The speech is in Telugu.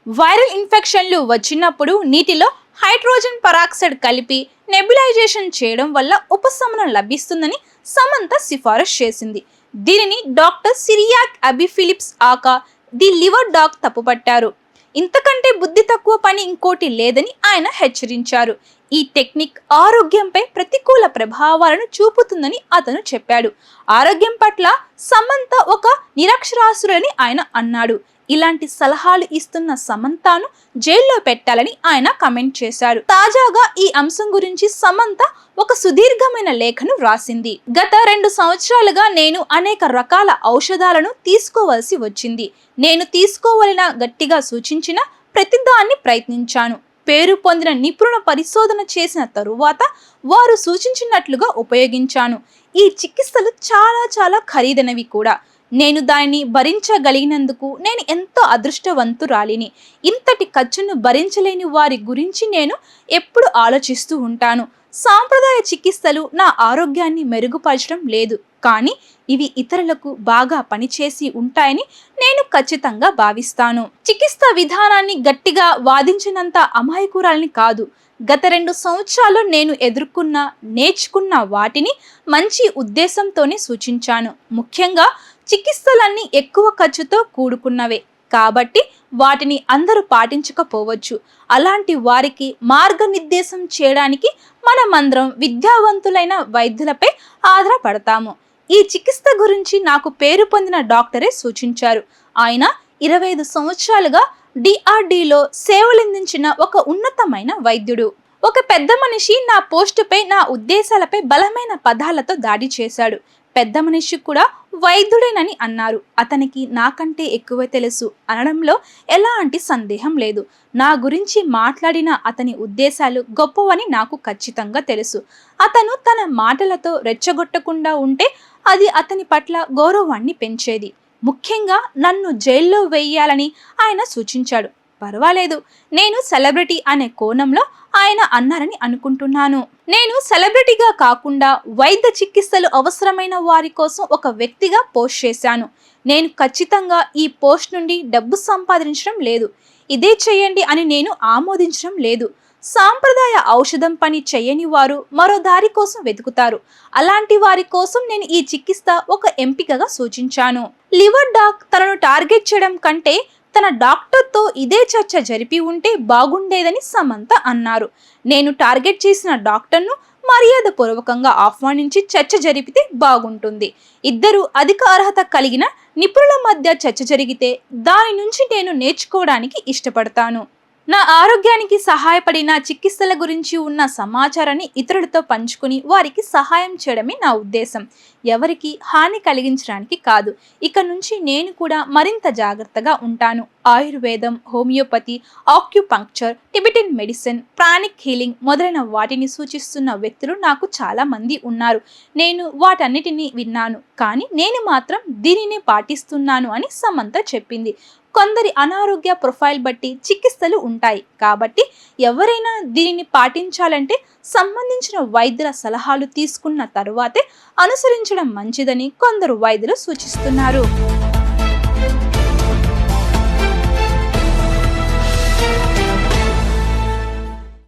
వైరల్ ఇన్ఫెక్షన్లు వచ్చినప్పుడు నీటిలో హైడ్రోజన్ పెరాక్సైడ్ కలిపి నెబులైజేషన్ చేయడం వల్ల ఉపశమనం లభిస్తుందని సమంత సిఫారసు చేసింది. దీనిని doctor Cyriac Abby Philips aka the liver doc తప్పుపట్టారు. ఇంతకంటే బుద్ధి తక్కువ పని ఇంకోటి లేదని ఆయన హెచ్చరించారు. ఈ టెక్నిక్ ఆరోగ్యంపై ప్రతికూల ప్రభావాలను చూపుతుందని అతను చెప్పాడు. ఆరోగ్యం పట్ల సమంత ఒక నిరక్షరాస్యులని ఆయన అన్నాడు. ఇలాంటి సలహాలు ఇస్తున్న సమంతను జైల్లో పెట్టాలని ఆయన కమెంట్ చేశారు. తాజాగా ఈ అంశం గురించి సమంత ఒక సుదీర్ఘమైన లేఖను వ్రాసింది. గత 2 సంవత్సరాలుగా నేను అనేక రకాల ఔషధాలను తీసుకోవాల్సి వచ్చింది. నేను తీసుకోవాలని గట్టిగా సూచించిన ప్రతిదాన్ని ప్రయత్నించాను. పేరు పొందిన నిపుణుల పరిశోధన చేసిన తరువాత వారు సూచించినట్లుగా ఉపయోగించాను. ఈ చికిత్సలు చాలా ఖరీదైనవి కూడా. నేను దానిని భరించగలిగినందుకు నేను ఎంతో అదృష్టవంతురాలిని. ఇంతటి ఖర్చును భరించలేని వారి గురించి నేను ఎప్పుడు ఆలోచిస్తూ ఉంటాను. సాంప్రదాయ చికిత్సలు నా ఆరోగ్యాన్ని మెరుగుపరచడం లేదు, కానీ ఇవి ఇతరులకు బాగా పనిచేసి ఉంటాయని నేను ఖచ్చితంగా భావిస్తాను. చికిత్స విధానాన్ని గట్టిగా వాదించినంత అమాయకురాలిని కాదు. గత 2 సంవత్సరాలు నేను నేర్చుకున్న వాటిని మంచి ఉద్దేశంతోనే సూచించాను. ముఖ్యంగా చికిత్సలన్నీ ఎక్కువ ఖర్చుతో కూడుకున్నవే కాబట్టి వాటిని అందరూ పాటించకపోవచ్చు. అలాంటి వారికి మార్గనిర్దేశం చేయడానికి మనమందరం విద్యావంతులైన వైద్యులపై ఆధారపడతాము. ఈ చికిత్స గురించి నాకు పేరు పొందిన డాక్టరే సూచించారు. ఆయన 25 సంవత్సరాలుగా DRDలో సేవలందించిన ఒక ఉన్నతమైన వైద్యుడు. ఒక పెద్ద మనిషి నా పోస్టుపై నా ఉద్దేశాలపై బలమైన పదాలతో దాడి చేశాడు. పెద్ద మనిషి కూడా వైద్యుడేనని అన్నారు. అతనికి నాకంటే ఎక్కువ తెలుసు అనడంలో ఎలాంటి సందేహం లేదు. నా గురించి మాట్లాడిన అతని ఉద్దేశాలు గొప్పవని నాకు ఖచ్చితంగా తెలుసు. అతను తన మాటలతో రెచ్చగొట్టకుండా ఉంటే అది అతని పట్ల గౌరవాన్ని పెంచేది. ముఖ్యంగా నన్ను జైల్లో వేయాలని ఆయన సూచించాడు. పర్వాలేదు, నేను సెలబ్రిటీ అనే కోణంలో ఆయన అన్నారని అనుకుంటున్నాను. నేను సెలబ్రిటీగా కాకుండా వైద్య చికిత్సలు అవసరమైన వారి కోసం ఒక వ్యక్తిగా పోస్ట్ చేశాను. నేను ఖచ్చితంగా ఈ పోస్ట్ నుండి డబ్బు సంపాదించడం లేదు. ఇదే చేయండి అని నేను ఆమోదించడం లేదు. సాంప్రదాయ ఔషధం పని చేయని వారు మరో దారి కోసం వెతుకుతారు. అలాంటి వారి కోసం నేను ఈ చికిత్స ఒక ఎంపికగా సూచించాను. లివర్ డాగ్ తనను టార్గెట్ చేయడం కంటే తన డాక్టర్తో ఇదే చర్చ జరిపి ఉంటే బాగుండేదని సమంత అన్నారు. నేను టార్గెట్ చేసిన డాక్టర్ను మర్యాదపూర్వకంగా ఆహ్వానించి చర్చ జరిపితే బాగుంటుంది. ఇద్దరు అధిక అర్హత కలిగిన నిపుణుల మధ్య చర్చ జరిగితే దాని నుంచి నేను నేర్చుకోవడానికి ఇష్టపడతాను. నా ఆరోగ్యానికి సహాయపడిన చికిత్సల గురించి ఉన్న సమాచారాన్ని ఇతరులతో పంచుకుని వారికి సహాయం చేయడమే నా ఉద్దేశం. ఎవరికి హాని కలిగించడానికి కాదు. ఇక నుంచి నేను కూడా మరింత జాగ్రత్తగా ఉంటాను. ఆయుర్వేదం, homeopathy, acupuncture, Tibetan medicine, pranic healing మొదలైన వాటిని సూచిస్తున్న వ్యక్తులు నాకు చాలా మంది ఉన్నారు. నేను వాటన్నిటినీ విన్నాను, కానీ నేను మాత్రం దీనిని పాటిస్తున్నాను అని సమంత చెప్పింది. కొందరి అనారోగ్య ప్రొఫైల్ బట్టి చికిత్సలు ఉంటాయి కాబట్టి ఎవరైనా దీనిని పాటించాలంటే సంబంధించిన వైద్యుల సలహాలు తీసుకున్న తరువాతే అనుసరించడం మంచిదని కొందరు వైద్యులు సూచిస్తున్నారు.